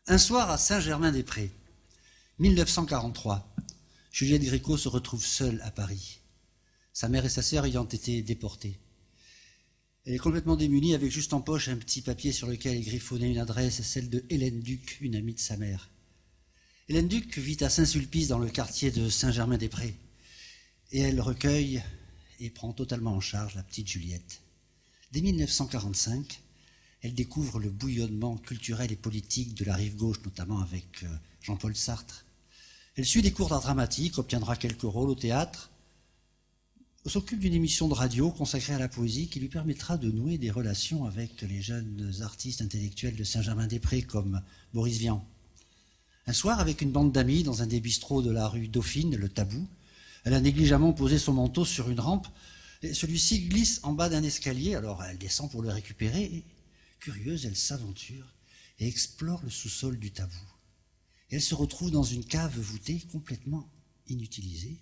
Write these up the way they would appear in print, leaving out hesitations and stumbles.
Un soir à Saint-Germain-des-Prés, 1943, Juliette Gréco se retrouve seule à Paris, sa mère et sa sœur ayant été déportées. Elle est complètement démunie, avec juste en poche un petit papier sur lequel est griffonnée une adresse, celle de Hélène Duc, une amie de sa mère. Hélène Duc vit à Saint-Sulpice, dans le quartier de Saint-Germain-des-Prés, et elle recueille et prend totalement en charge la petite Juliette. Dès 1945, elle découvre le bouillonnement culturel et politique de la rive gauche, notamment avec Jean-Paul Sartre. Elle suit des cours d'art dramatique, obtiendra quelques rôles au théâtre, s'occupe d'une émission de radio consacrée à la poésie qui lui permettra de nouer des relations avec les jeunes artistes intellectuels de Saint-Germain-des-Prés comme Boris Vian. Un soir, avec une bande d'amis dans un des bistrots de la rue Dauphine, le Tabou, elle a négligemment posé son manteau sur une rampe et celui-ci glisse en bas d'un escalier. Alors elle descend pour le récupérer et, curieuse, elle s'aventure et explore le sous-sol du Tabou. Et elle se retrouve dans une cave voûtée complètement inutilisée.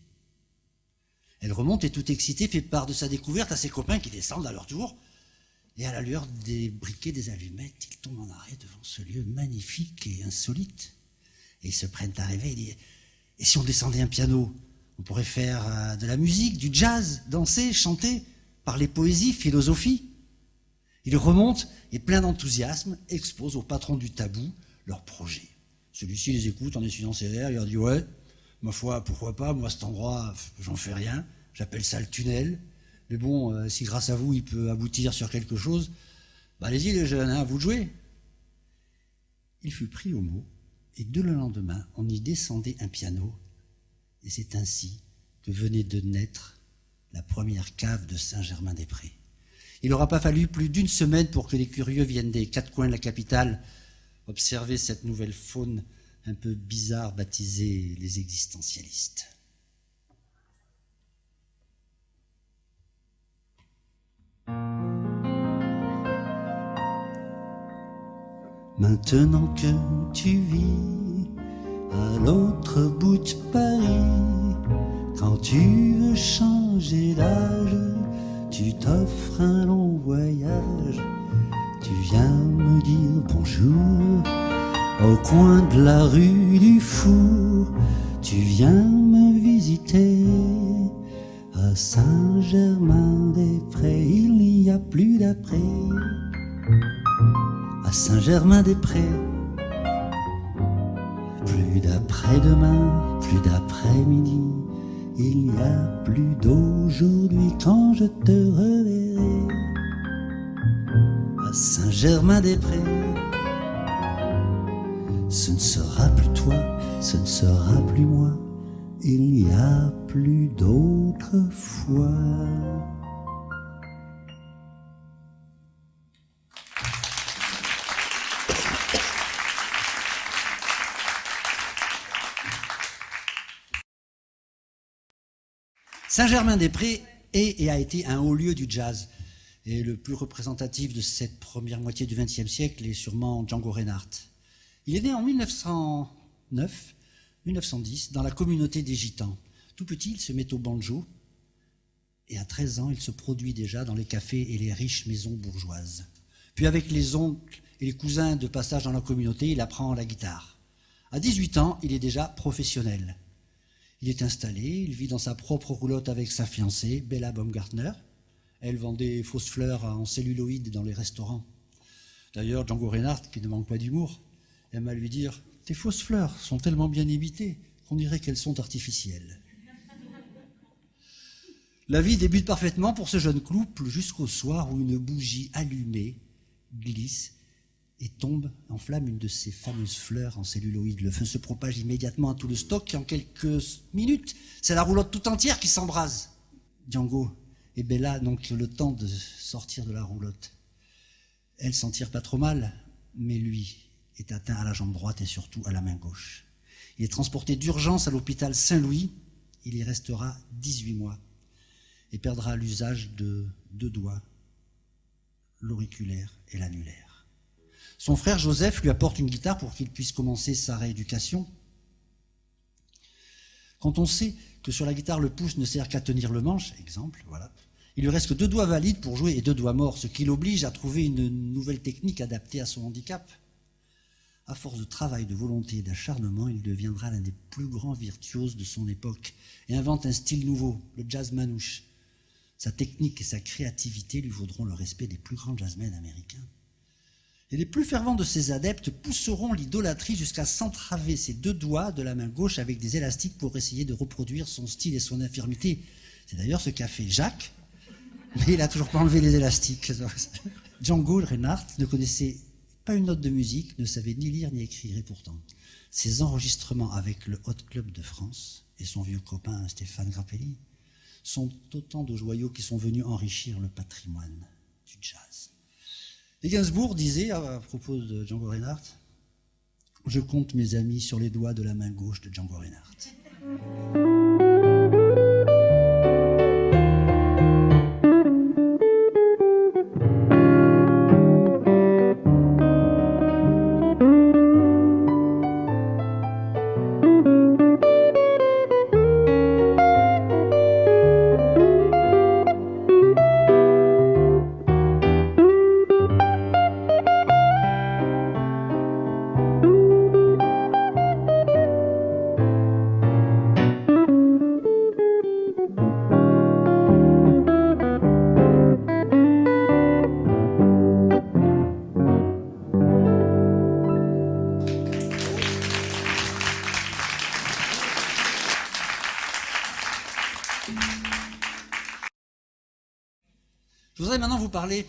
Elle remonte et, tout excitée, fait part de sa découverte à ses copains qui descendent à leur tour. Et à la lueur des briquets, des allumettes, ils tombent en arrêt devant ce lieu magnifique et insolite. Et ils se prennent à rêver et disent « Et si on descendait un piano ? On pourrait faire de la musique, du jazz, danser, chanter, parler poésie, philosophie. » Ils remontent et, plein d'enthousiasme, exposent au patron du Tabou leur projet. Celui-ci les écoute en essuyant ses verres, il leur dit « Ouais, ma foi, pourquoi pas, moi cet endroit, j'en fais rien, j'appelle ça le tunnel. Mais bon, si grâce à vous, il peut aboutir sur quelque chose, bah allez-y les jeunes, hein, à vous de jouer. » Il fut pris au mot, et dès le lendemain, on y descendait un piano, et c'est ainsi que venait de naître la première cave de Saint-Germain-des-Prés. Il n'aura pas fallu plus d'une semaine pour que les curieux viennent des quatre coins de la capitale observer cette nouvelle faune un peu bizarre baptisée les existentialistes. Maintenant que tu vis à l'autre bout de Paris, quand tu veux changer d'âge, tu t'offres un long voyage. Tu viens me dire bonjour au coin de la rue du Four. Tu viens me visiter à Saint-Germain-des-Prés. Il n'y a plus d'après à Saint-Germain-des-Prés. Plus d'après-demain, plus d'après-midi. Il n'y a plus d'aujourd'hui quand je te reverrai à Saint-Germain-des-Prés. Ce ne sera plus toi, ce ne sera plus moi. Il n'y a plus d'autre fois. Saint-Germain-des-Prés est et a été un haut lieu du jazz. Et le plus représentatif de cette première moitié du XXe siècle est sûrement Django Reinhardt. Il est né en 1909-1910 dans la communauté des Gitans. Tout petit, il se met au banjo et à 13 ans, il se produit déjà dans les cafés et les riches maisons bourgeoises. Puis avec les oncles et les cousins de passage dans la communauté, il apprend la guitare. À 18 ans, il est déjà professionnel. Il est installé, il vit dans sa propre roulotte avec sa fiancée, Bella Baumgartner. Elle vend des fausses fleurs en celluloïd dans les restaurants. D'ailleurs, Django Reinhardt, qui ne manque pas d'humour, aime à lui dire « Tes fausses fleurs sont tellement bien imitées qu'on dirait qu'elles sont artificielles. » La vie débute parfaitement pour ce jeune couple jusqu'au soir où une bougie allumée glisse et tombe, enflamme une de ces fameuses fleurs en celluloïd. Le feu se propage immédiatement à tout le stock et en quelques minutes, c'est la roulotte tout entière qui s'embrase. Django et Bella n'ont que le temps de sortir de la roulotte. Elle s'en tire pas trop mal, mais lui est atteint à la jambe droite et surtout à la main gauche. Il est transporté d'urgence à l'hôpital Saint-Louis. Il y restera 18 mois et perdra l'usage de 2 doigts, l'auriculaire et l'annulaire. Son frère Joseph lui apporte une guitare pour qu'il puisse commencer sa rééducation. Quand on sait que sur la guitare le pouce ne sert qu'à tenir le manche, exemple, voilà, il lui reste que 2 doigts valides pour jouer et 2 doigts morts, ce qui l'oblige à trouver une nouvelle technique adaptée à son handicap. À force de travail, de volonté et d'acharnement, il deviendra l'un des plus grands virtuoses de son époque et invente un style nouveau, le jazz manouche. Sa technique et sa créativité lui vaudront le respect des plus grands jazzmen américains. Et les plus fervents de ses adeptes pousseront l'idolâtrie jusqu'à s'entraver ses deux doigts de la main gauche avec des élastiques pour essayer de reproduire son style et son infirmité. C'est d'ailleurs ce qu'a fait Jacques, mais il n'a toujours pas enlevé les élastiques. Django Reinhardt ne connaissait pas une note de musique, ne savait ni lire ni écrire, et pourtant, ses enregistrements avec le Hot Club de France et son vieux copain Stéphane Grappelli sont autant de joyaux qui sont venus enrichir le patrimoine du jazz. Et Gainsbourg disait à propos de Django Reinhardt, « Je compte mes amis sur les doigts de la main gauche de Django Reinhardt. » Je voudrais maintenant vous parler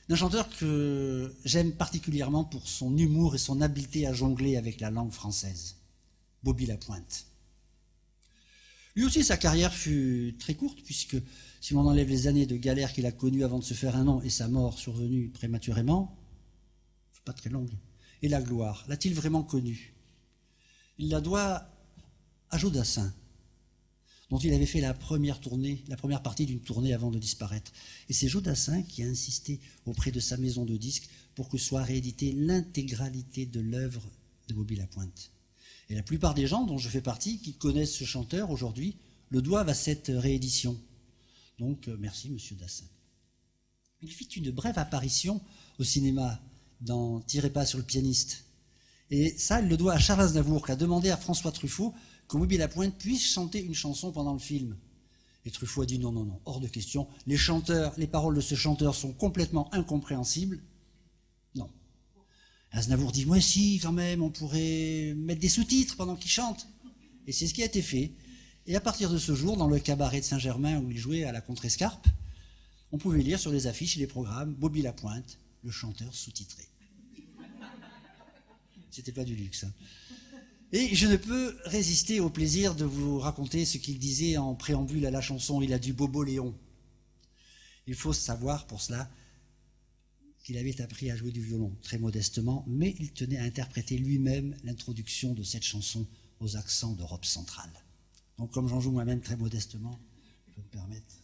d'un chanteur que j'aime particulièrement pour son humour et son habileté à jongler avec la langue française, Bobby Lapointe. Lui aussi, sa carrière fut très courte, puisque si l'on enlève les années de galère qu'il a connues avant de se faire un nom et sa mort survenue prématurément, c'est pas très longue. Et la gloire, l'a-t-il vraiment connue? Il la doit à Joe Dassin, dont il avait fait la première partie d'une tournée avant de disparaître. Et c'est Joe Dassin qui a insisté auprès de sa maison de disques pour que soit rééditée l'intégralité de l'œuvre de Bobby Lapointe. Et la plupart des gens, dont je fais partie, qui connaissent ce chanteur aujourd'hui, le doivent à cette réédition. Donc, merci, monsieur Dassin. Il fit une brève apparition au cinéma dans « Tirez pas sur le pianiste ». Et ça, il le doit à Charles Aznavour, qui a demandé à François Truffaut que Bobby Lapointe puisse chanter une chanson pendant le film. Et Truffaut a dit non, non, non, hors de question. Les paroles de ce chanteur sont complètement incompréhensibles. Non. Aznavour dit, moi si, quand même, on pourrait mettre des sous-titres pendant qu'il chante. Et c'est ce qui a été fait. Et à partir de ce jour, dans le cabaret de Saint-Germain où il jouait à la Contrescarpe, on pouvait lire sur les affiches et les programmes Bobby Lapointe, le chanteur sous-titré. C'était pas du luxe, hein. Et je ne peux résister au plaisir de vous raconter ce qu'il disait en préambule à la chanson « Il a du bobo Léon ». Il faut savoir pour cela qu'il avait appris à jouer du violon, très modestement, mais il tenait à interpréter lui-même l'introduction de cette chanson aux accents d'Europe centrale. Donc comme j'en joue moi-même très modestement, je peux me permettre.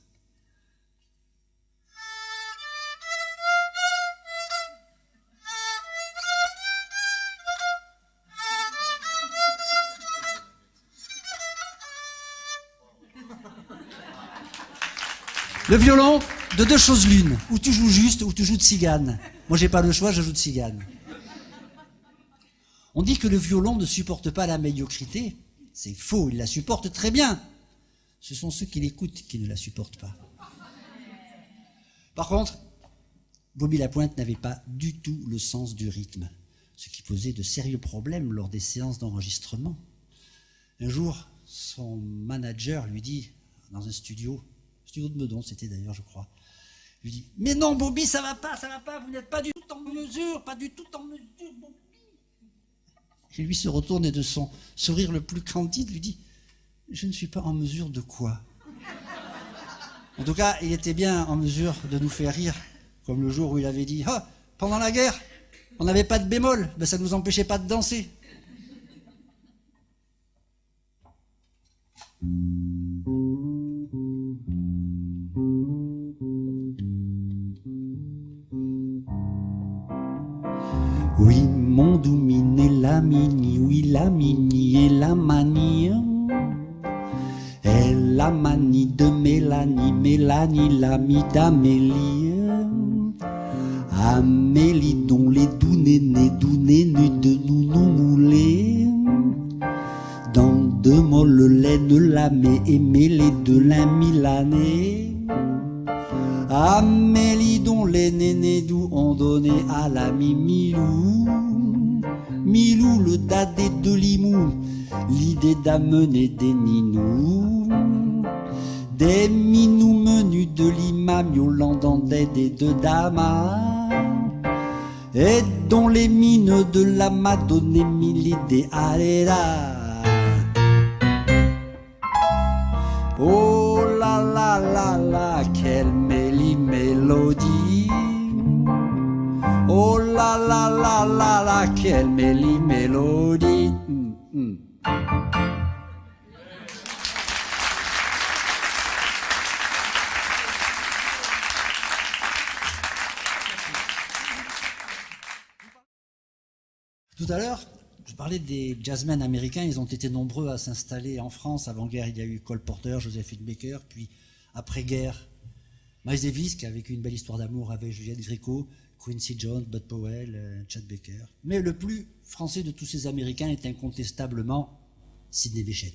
Le violon, de deux choses l'une, ou tu joues juste, ou tu joues de cigane. Moi, j'ai pas le choix, je joue de cigane. On dit que le violon ne supporte pas la médiocrité. C'est faux, il la supporte très bien. Ce sont ceux qui l'écoutent qui ne la supportent pas. Par contre, Bobby Lapointe n'avait pas du tout le sens du rythme, ce qui posait de sérieux problèmes lors des séances d'enregistrement. Un jour, son manager lui dit, dans un studio de Meudon, c'était d'ailleurs, je crois. Il lui dit, mais non, Bobby, ça va pas, vous n'êtes pas du tout en mesure, Bobby. Et lui se retourne et de son sourire le plus candide lui dit, je ne suis pas en mesure de quoi? En tout cas, il était bien en mesure de nous faire rire, comme le jour où il avait dit, ah, pendant la guerre, on n'avait pas de bémol, ben ça ne nous empêchait pas de danser. Oui, mon doumine et la mini, oui, la mini et la manie. Et la manie de Mélanie, Mélanie l'amie d'Amélie. Amélie dont les doux nénés de nounou moulés, dans de molles laines lamées et mêlées de lin milanais. Amélie dont les nénés doux ont donné à l'ami Milou, Milou le dadé de Limoux, l'idée d'amener des minous, des minous menus de Lima, miaulant d'aide et de Dama, et dont les mines de lama donnaient mille idées à l'Éda. Oh la la la la, quelle mélodie. Oh la la la la la, quelle mélodie. Tout à l'heure, je parlais des jazzmen américains, ils ont été nombreux à s'installer en France. Avant-guerre, il y a eu Cole Porter, Joséphine Baker, puis après-guerre, Miles Davis, qui a vécu une belle histoire d'amour avec Juliette Gréco, Quincy Jones, Bud Powell, Chet Baker. Mais le plus français de tous ces Américains est incontestablement Sidney Bechet.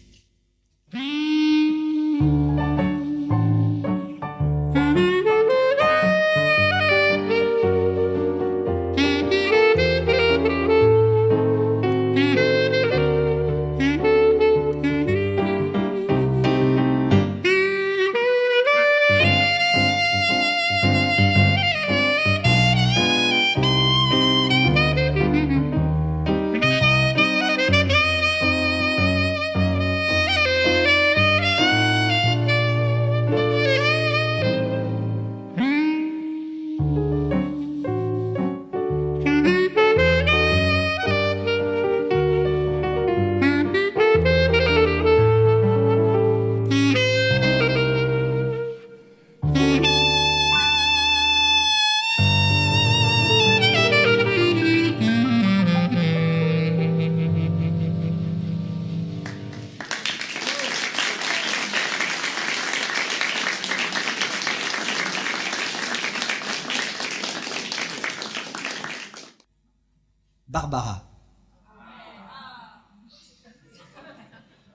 Barbara.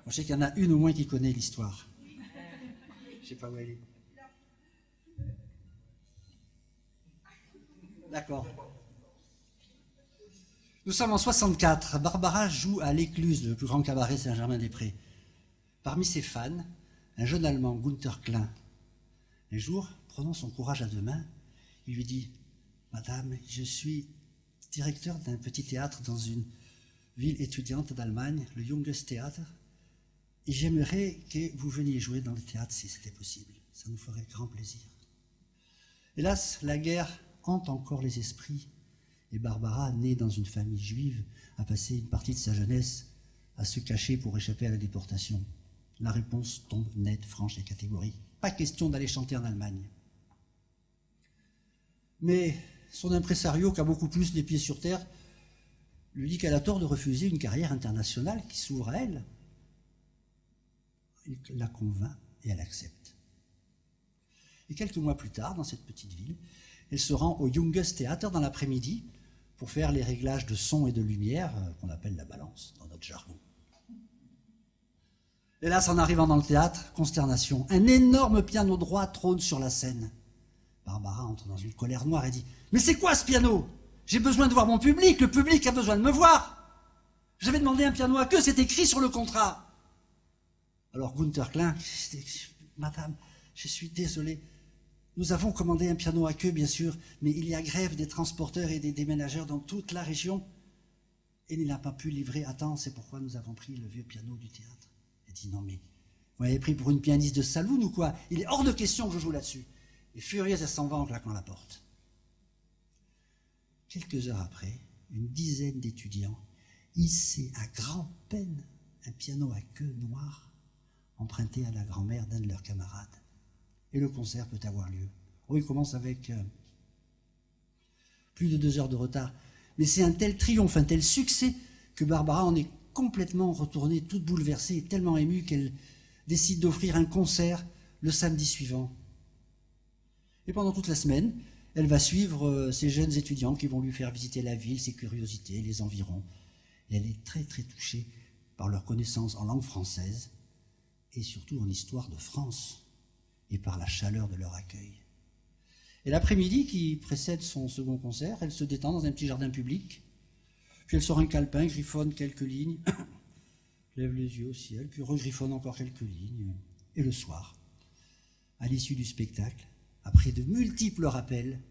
Je sais qu'il y en a une au moins qui connaît l'histoire. Je ne sais pas où elle est. D'accord. Nous sommes en 64. Barbara joue à l'Écluse, le plus grand cabaret Saint-Germain-des-Prés. Parmi ses fans, un jeune Allemand, Gunther Klein. Un jour, prenant son courage à deux mains, il lui dit « Madame, je suis directeur d'un petit théâtre dans une ville étudiante d'Allemagne, le Junges Theater, et j'aimerais que vous veniez jouer dans le théâtre si c'était possible. Ça nous ferait grand plaisir. » Hélas, la guerre hante encore les esprits, et Barbara, née dans une famille juive, a passé une partie de sa jeunesse à se cacher pour échapper à la déportation. La réponse tombe nette, franche et catégorique. Pas question d'aller chanter en Allemagne. Mais son impresario, qui a beaucoup plus les pieds sur terre, lui dit qu'elle a tort de refuser une carrière internationale qui s'ouvre à elle. Il la convainc et elle accepte. Et quelques mois plus tard, dans cette petite ville, elle se rend au Junges Theater dans l'après-midi pour faire les réglages de son et de lumière qu'on appelle la balance dans notre jargon. Hélas, en arrivant dans le théâtre, consternation. Un énorme piano droit trône sur la scène. Barbara entre dans une colère noire et dit « Mais c'est quoi ce piano? J'ai besoin de voir mon public, le public a besoin de me voir. J'avais demandé un piano à queue, c'est écrit sur le contrat. » Alors Gunther Klein, « Madame, je suis désolé. Nous avons commandé un piano à queue, bien sûr, mais il y a grève des transporteurs et des déménageurs dans toute la région. Et il n'a pas pu livrer à temps, c'est pourquoi nous avons pris le vieux piano du théâtre. » Elle dit « Non mais, vous m'avez pris pour une pianiste de saloon ou quoi? Il est hors de question que je joue là-dessus. » Et furieuse, elle s'en va en claquant la porte. Quelques heures après, une dizaine d'étudiants hissaient à grand-peine un piano à queue noire emprunté à la grand-mère d'un de leurs camarades. Et le concert peut avoir lieu. Oh, il commence avec plus de 2 heures de retard. Mais c'est un tel triomphe, un tel succès que Barbara en est complètement retournée, toute bouleversée et tellement émue qu'elle décide d'offrir un concert le samedi suivant. Et pendant toute la semaine, elle va suivre ces jeunes étudiants qui vont lui faire visiter la ville, ses curiosités, les environs. Et elle est très très touchée par leur connaissance en langue française et surtout en histoire de France et par la chaleur de leur accueil. Et l'après-midi qui précède son second concert, elle se détend dans un petit jardin public, puis elle sort un calepin, griffonne quelques lignes, lève les yeux au ciel, puis regriffonne encore quelques lignes. Et le soir, à l'issue du spectacle, après de multiples rappels,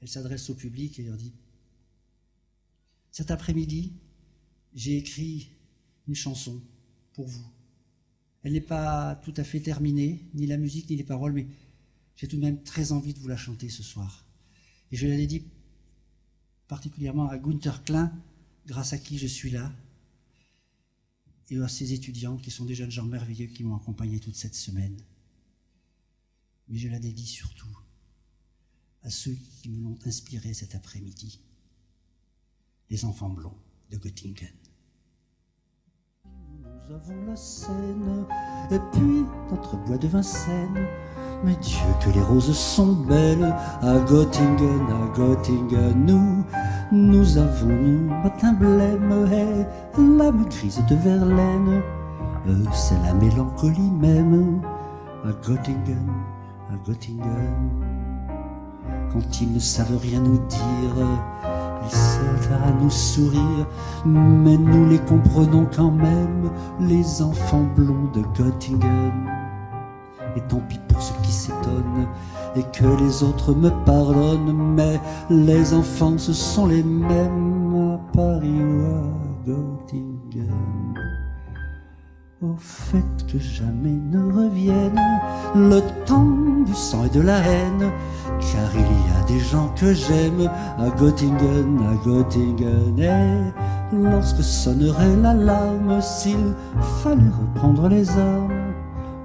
elle s'adresse au public et leur dit « Cet après-midi, j'ai écrit une chanson pour vous. Elle n'est pas tout à fait terminée, ni la musique, ni les paroles, mais j'ai tout de même très envie de vous la chanter ce soir. Et je la dédie particulièrement à Gunther Klein, grâce à qui je suis là, et à ces étudiants qui sont des jeunes gens merveilleux qui m'ont accompagné toute cette semaine. Mais je la dédie surtout à ceux qui me l'ont inspiré cet après-midi, les enfants blonds de Göttingen. Nous avons la Seine, et puis notre bois de Vincennes. Mais Dieu, que les roses sont belles à Göttingen, nous avons nos matins blêmes et l'âme grise de Verlaine. C'est la mélancolie même à Göttingen. Quand ils ne savent rien nous dire, ils savent à nous sourire, mais nous les comprenons quand même, les enfants blonds de Göttingen. Et tant pis pour ceux qui s'étonnent et que les autres me pardonnent, mais les enfants ce sont les mêmes à Paris ou à Göttingen. Au fait que jamais ne revienne le temps du sang et de la haine, car il y a des gens que j'aime à Göttingen. Et lorsque sonnerait l'alarme, s'il fallait reprendre les armes,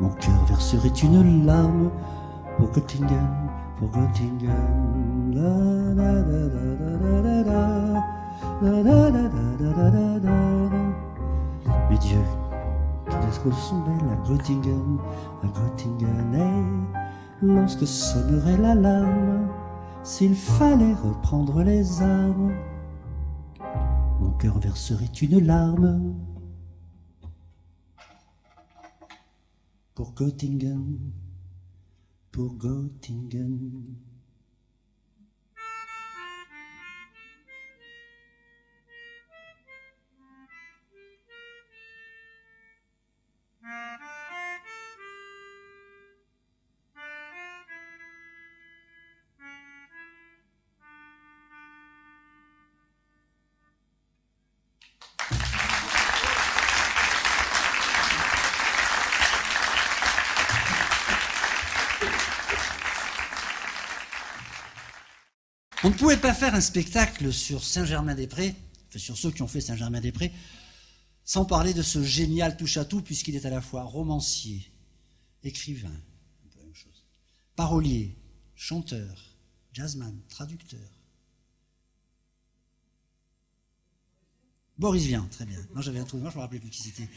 mon cœur verserait une larme pour Göttingen. Mais Dieu, que les roses sont belles à Göttingen. Et lorsque sonnerait l'alarme, s'il fallait reprendre les armes, mon cœur verserait une larme pour Göttingen. On ne pouvait pas faire un spectacle sur Saint-Germain-des-Prés, enfin sur ceux qui ont fait Saint-Germain-des-Prés, sans parler de ce génial touche-à-tout, puisqu'il est à la fois romancier, écrivain, un peu la même chose, parolier, chanteur, jazzman, traducteur. Boris Vian, très bien. Non, j'avais un trou de mémoire, je ne me rappelais plus qui c'était.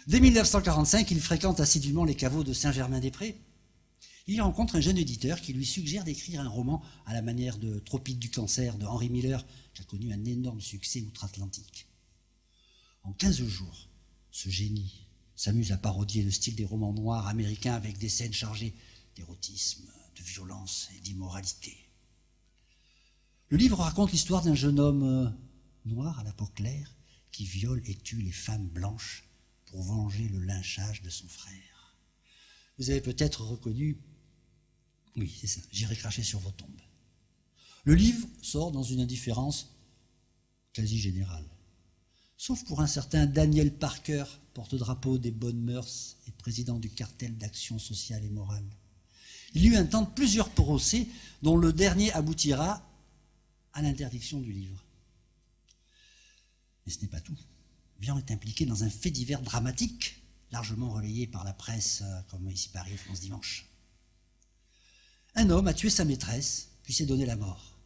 Dès 1945, il fréquente assidûment les caveaux de Saint-Germain-des-Prés. Il y rencontre un jeune éditeur qui lui suggère d'écrire un roman à la manière de Tropique du cancer de Henry Miller, qui a connu un énorme succès outre-Atlantique. En 15 jours, ce génie s'amuse à parodier le style des romans noirs américains avec des scènes chargées d'érotisme, de violence et d'immoralité. Le livre raconte l'histoire d'un jeune homme noir à la peau claire qui viole et tue les femmes blanches pour venger le lynchage de son frère. Vous avez peut-être reconnu, oui c'est ça, J'irai cracher sur vos tombes. Le livre sort dans une indifférence quasi générale, sauf pour un certain Daniel Parker, porte-drapeau des bonnes mœurs et président du cartel d'action sociale et morale. Il y eut un temps de plusieurs procès, dont le dernier aboutira à l'interdiction du livre. Mais ce n'est pas tout. Vian est impliqué dans un fait divers dramatique, largement relayé par la presse, comme ici Paris et France Dimanche. Un homme a tué sa maîtresse, puis s'est donné la mort.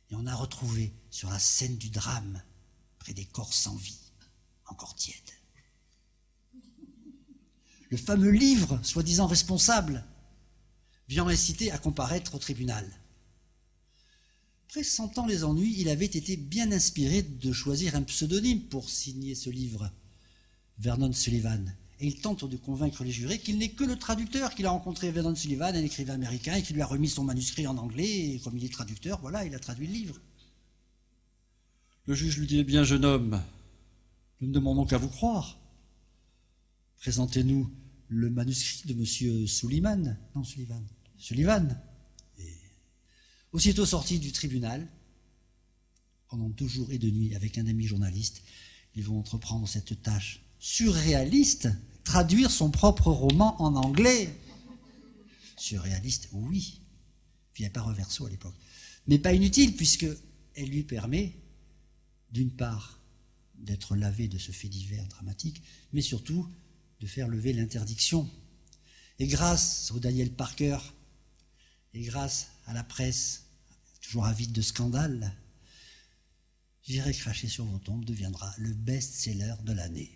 Et on a retrouvé sur la scène du drame, près des corps sans vie, encore tièdes. Le fameux livre, soi-disant responsable, viant inciter à comparaître au tribunal. Pressentant les ennuis, il avait été bien inspiré de choisir un pseudonyme pour signer ce livre, Vernon Sullivan. Et il tente de convaincre les jurés qu'il n'est que le traducteur, qu'il a rencontré Vernon Sullivan, un écrivain américain, et qu'il lui a remis son manuscrit en anglais, et comme il est traducteur, voilà, il a traduit le livre. Le juge lui dit, eh bien, jeune homme, nous ne demandons qu'à vous croire. Présentez-nous le manuscrit de monsieur Sullivan. Et aussitôt sorti du tribunal, pendant 2 jours et 2 nuits, avec un ami journaliste, ils vont entreprendre cette tâche surréaliste, traduire son propre roman en anglais. Surréaliste, oui. Puis il n'y a pas Reverso à l'époque. Mais pas inutile, puisqu'elle lui permet, d'une part, d'être lavé de ce fait divers dramatique, mais surtout de faire lever l'interdiction. Et grâce au Daniel Parker, et grâce à la presse, toujours avide de scandales, J'irai cracher sur vos tombes deviendra le best-seller de l'année.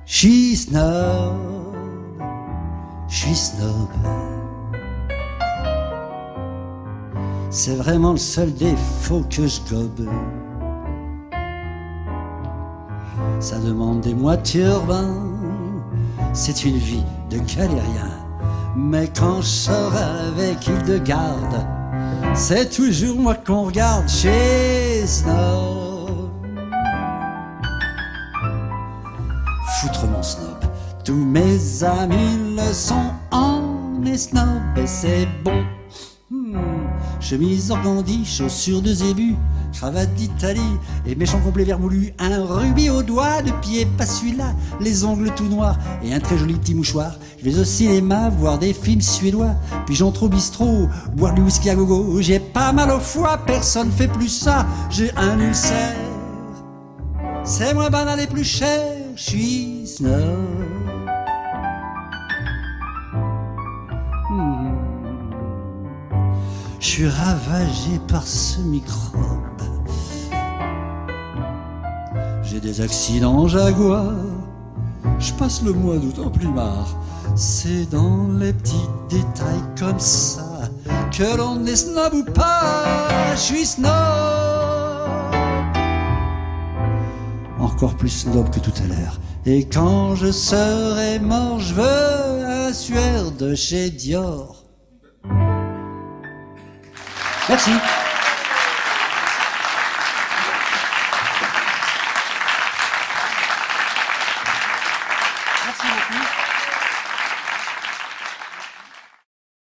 Je suis snob. C'est vraiment le seul défaut que je gobe. Ça demande des moitiés urbains, c'est une vie de galérien. Mais quand je sors avec Hildegarde, c'est toujours moi qu'on regarde chez Snob. Foutrement snob, tous mes amis le sont en est snob et c'est bon. Chemise organdie, chaussures de zébu, cravate d'Italie et méchant complet vermoulu, un rubis au doigt, de pied pas celui-là, les ongles tout noirs et un très joli petit mouchoir. Je vais au cinéma voir des films suédois, puis j'entre au bistrot, boire du whisky à gogo. J'ai pas mal au foie, personne fait plus ça, j'ai un ulcère. C'est moins banal et plus cher, je suis snob. Je suis ravagé par ce microbe. J'ai des accidents Jaguar. Je passe le mois d'août en plumard. C'est dans les petits détails comme ça que l'on est snob ou pas. Je suis snob. Encore plus snob que tout à l'heure. Et quand je serai mort, je veux un suaire de chez Dior. Merci.